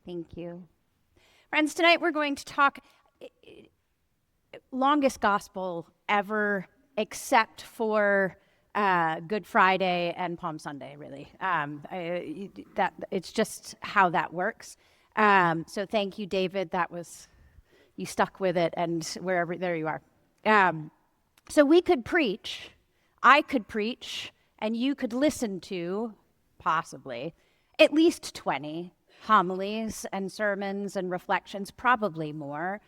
Thank you. Friends, tonight we're going to talk longest gospel ever except for Good Friday and Palm Sunday, really. It's just how that works. So thank you, David. You stuck with it, and there you are. So we could preach, I could preach, and you could listen to, possibly, at least 20 homilies and sermons and reflections, probably more,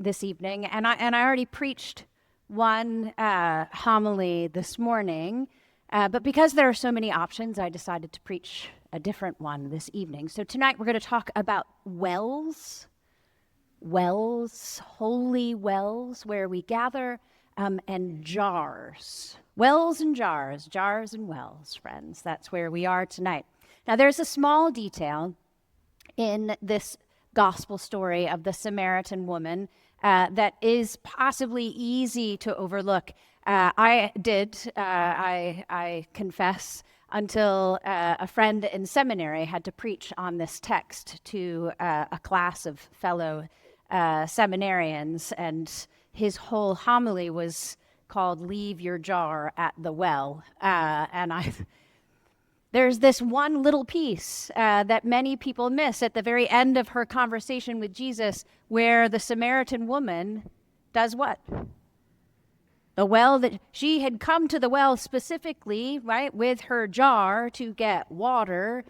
this evening. And I already preached one homily this morning, but because there are so many options, I decided to preach a different one this evening. So tonight we're going to talk about wells, holy wells where we gather, and jars. Wells and jars and wells, friends. That's where we are tonight. Now, there's a small detail in this gospel story of the Samaritan woman that is possibly easy to overlook. I confess, until a friend in seminary had to preach on this text to a class of fellow seminarians, and his whole homily was called "Leave Your Jar at the Well." There's this one little piece that many people miss at the very end of her conversation with Jesus, where the Samaritan woman does what? The well that she had come to the well specifically, right, with her jar to get water,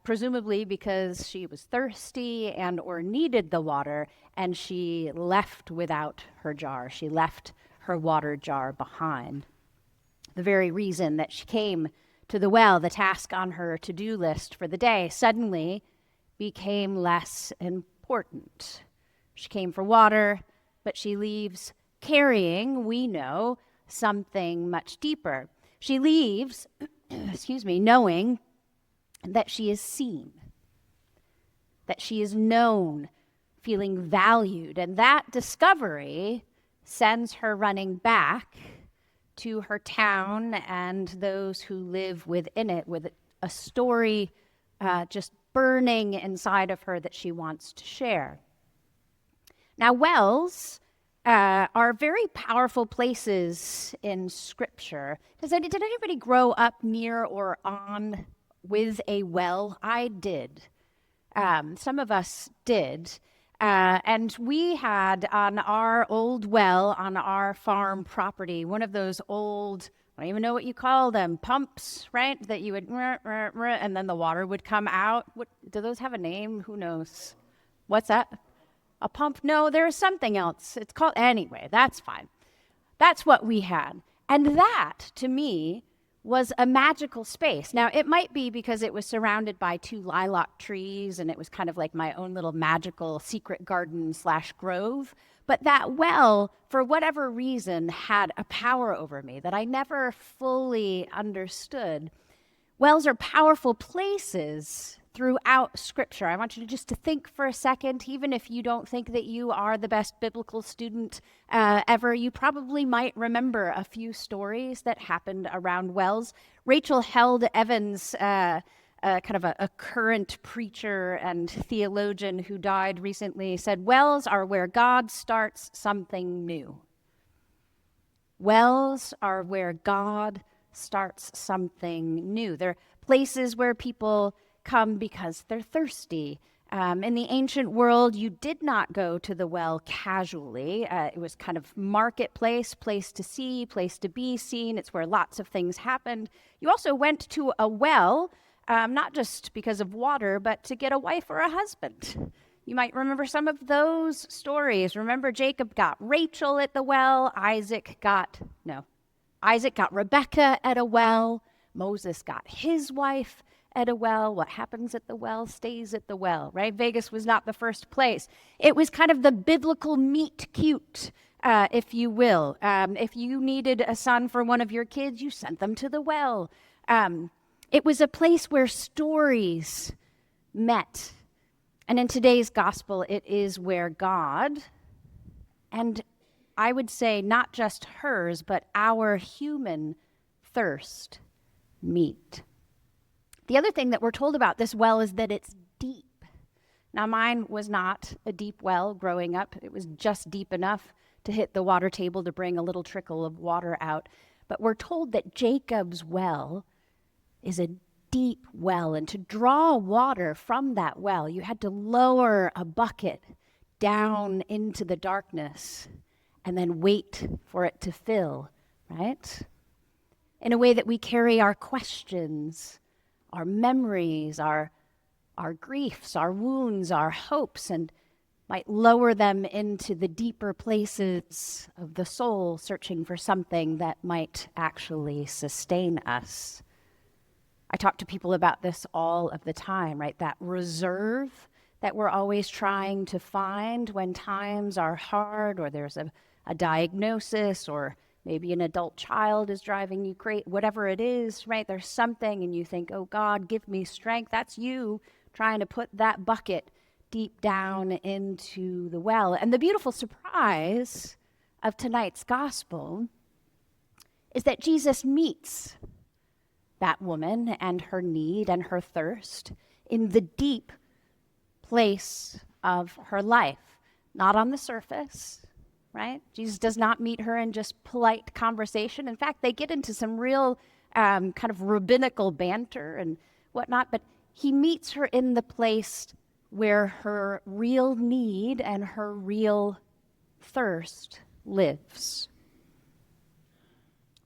presumably because she was thirsty and or needed the water, and she left without her jar. She left her water jar behind. The very reason that she came to the well, the task on her to-do list for the day, suddenly became less important. She came for water, but she leaves carrying, we know, something much deeper. She leaves, knowing that she is seen, that she is known, feeling valued, and that discovery sends her running back to her town and those who live within it, with a story just burning inside of her that she wants to share. Now, wells are very powerful places in Scripture. Did anybody grow up near or on with a well? I did. Some of us did. And we had on our old well on our farm property one of those old, I don't even know what you call them, pumps, right? That you would, and then the water would come out. Do those have a name? Who knows? What's that? A pump? No, there's something else. It's called, anyway, that's fine. That's what we had. And that, to me, was a magical space. Now, it might be because it was surrounded by 2 lilac trees and it was kind of like my own little magical secret garden / grove. But that well, for whatever reason, had a power over me that I never fully understood. Wells are powerful places throughout Scripture. I want you to think for a second, even if you don't think that you are the best biblical student ever, you probably might remember a few stories that happened around wells. Rachel Held Evans, kind of a current preacher and theologian who died recently, said, "Wells are where God starts something new." Wells are where God starts something new. They're places where people come because they're thirsty. In the ancient world, you did not go to the well casually. It was kind of marketplace, place to see, place to be seen. It's where lots of things happened. You also went to a well, not just because of water, but to get a wife or a husband. You might remember some of those stories. Remember, Jacob got Rachel at the well. Isaac got Rebekah at a well. Moses got his wife at a well. What happens at the well stays at the well, right? Vegas was not the first place. It was kind of the biblical meet cute, if you will. If you needed a son for one of your kids, you sent them to the well. It was a place where stories met. And in today's gospel, it is where God, and I would say not just hers, but our human thirst meet. The other thing that we're told about this well is that it's deep. Now, mine was not a deep well growing up. It was just deep enough to hit the water table to bring a little trickle of water out. But we're told that Jacob's well is a deep well, and to draw water from that well, you had to lower a bucket down into the darkness and then wait for it to fill, right? In a way that we carry our questions, our memories, our griefs, our wounds, our hopes, and might lower them into the deeper places of the soul, searching for something that might actually sustain us. I talk to people about this all of the time, right? That reserve that we're always trying to find when times are hard, or there's a diagnosis, or maybe an adult child is driving you crazy, whatever it is, right? There's something and you think, oh God, give me strength. That's you trying to put that bucket deep down into the well. And the beautiful surprise of tonight's gospel is that Jesus meets that woman and her need and her thirst in the deep place of her life, not on the surface, right? Jesus does not meet her in just polite conversation. In fact, they get into some real kind of rabbinical banter and whatnot, but he meets her in the place where her real need and her real thirst lives.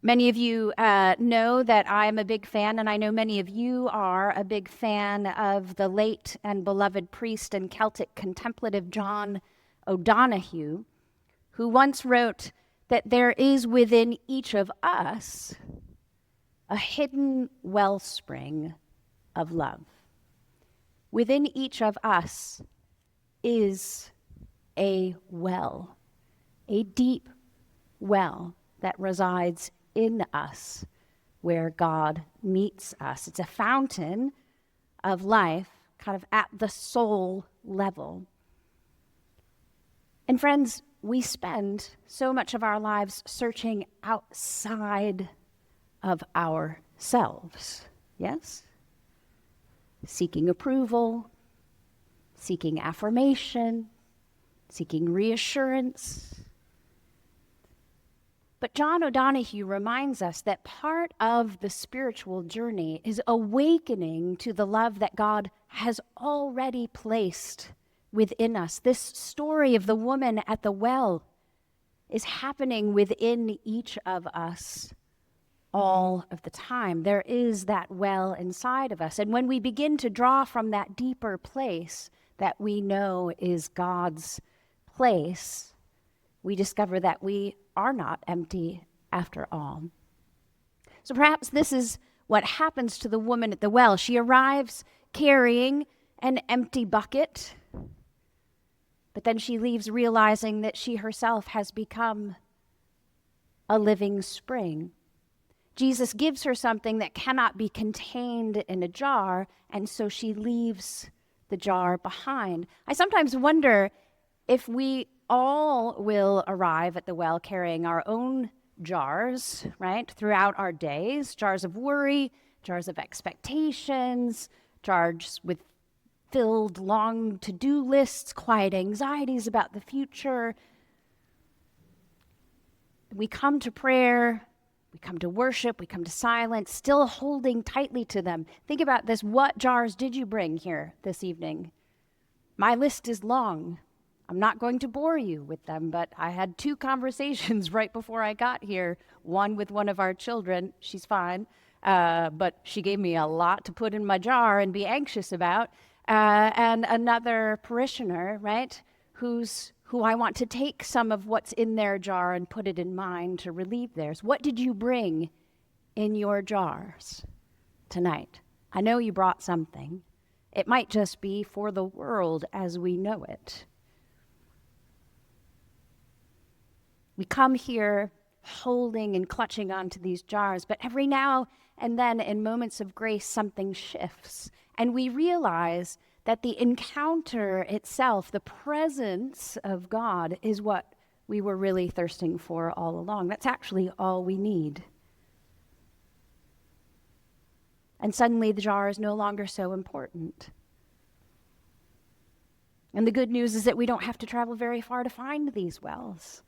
Many of you know that I'm a big fan, and I know many of you are a big fan of the late and beloved priest and Celtic contemplative John O'Donoghue, who once wrote that there is within each of us a hidden wellspring of love. Within each of us is a well, a deep well that resides in us where God meets us. It's a fountain of life kind of at the soul level. And friends, we spend so much of our lives searching outside of ourselves, yes? Seeking approval, seeking affirmation, seeking reassurance. But John O'Donoghue reminds us that part of the spiritual journey is awakening to the love that God has already placed within us. This story of the woman at the well is happening within each of us all of the time. There is that well inside of us. And when we begin to draw from that deeper place that we know is God's place, we discover that we are not empty after all. So perhaps this is what happens to the woman at the well. She arrives carrying an empty bucket, but then she leaves realizing that she herself has become a living spring. Jesus gives her something that cannot be contained in a jar, and so she leaves the jar behind. I sometimes wonder if we all will arrive at the well carrying our own jars, right, throughout our days, jars of worry, jars of expectations, jars with filled long to-do lists, quiet anxieties about the future. We come to prayer, we come to worship, we come to silence, still holding tightly to them. Think about this. What jars did you bring here this evening? My list is long. I'm not going to bore you with them, but I had 2 conversations right before I got here. One with one of our children. She's fine, but she gave me a lot to put in my jar and be anxious about. And another parishioner, right, who I want to take some of what's in their jar and put it in mine to relieve theirs. What did you bring in your jars tonight? I know you brought something. It might just be for the world as we know it. We come here holding and clutching onto these jars, but every now and then in moments of grace, something shifts. And we realize that the encounter itself, the presence of God, is what we were really thirsting for all along. That's actually all we need. And suddenly the jar is no longer so important. And the good news is that we don't have to travel very far to find these wells.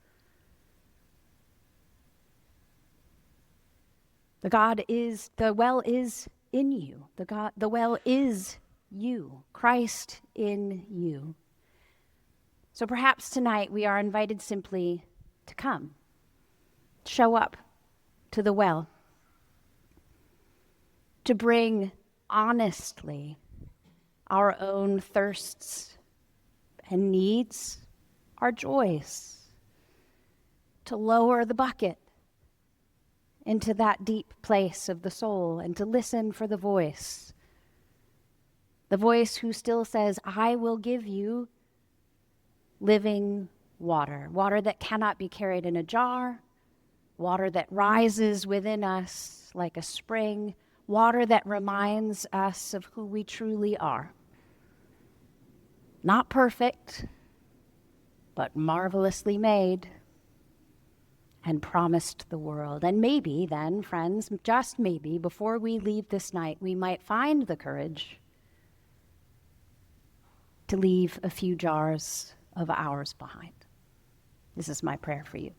The well is in you. The well is you, Christ in you. So perhaps tonight we are invited simply to come, show up to the well, to bring honestly our own thirsts and needs, our joys, to lower the bucket into that deep place of the soul and to listen for the voice who still says, I will give you living water, water that cannot be carried in a jar, water that rises within us like a spring, water that reminds us of who we truly are. Not perfect, but marvelously made and promised the world. And maybe then, friends, just maybe, before we leave this night, we might find the courage to leave a few jars of ours behind. This is my prayer for you.